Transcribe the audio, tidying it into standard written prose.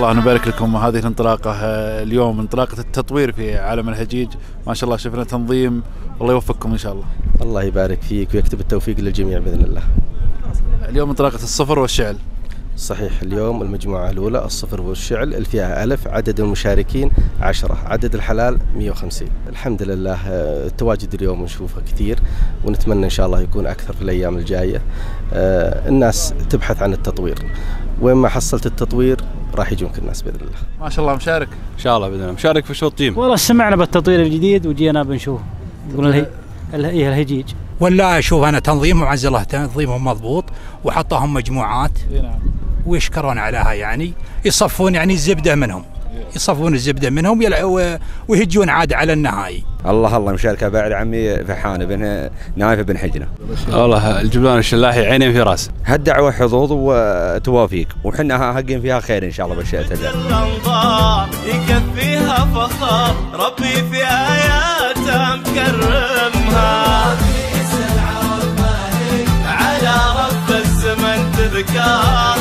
الله نبارك لكم هذه الانطلاقة اليوم، انطلاقة التطوير في عالم الهجيج. ما شاء الله شفنا تنظيم، الله يوفقكم إن شاء الله. الله يبارك فيك ويكتب التوفيق للجميع بإذن الله. اليوم انطلاقة الصفر والشعل. صحيح، اليوم المجموعة الأولى الصفر والشعل الفئة ألف، عدد المشاركين 10، عدد الحلال 150. الحمد لله التواجد اليوم نشوفه كثير، ونتمنى إن شاء الله يكون أكثر في الأيام الجاية. الناس تبحث عن التطوير، وين ما حصلت التطوير راح يجونك الناس بإذن الله. ما شاء الله مشارك إن شاء الله بإذن الله، مشارك في شوط تيم. والله سمعنا بالتطوير الجديد وجينا بنشوف، يقولون الهجيج. ولا أشوف أنا تنظيمهم عز الله تنظيمهم مضبوط، وحطهم مجموعات ويشكرون عليها، يعني يصفون يعني الزبدة منهم، يصفون الزبدة منهم ويهجون عاد على النهائي. الله مشاركة بعد عمي فحان بن نايف بن حجنة. والله الجبلان الشلاحي عينين في راس. هالدعوة حظوظ وتوافيق، وحنا هاقين فيها خير إن شاء الله بالشيء تجاه. يكفيها فخر ربي في آياته مكرمها، على رب الزمن تذكار.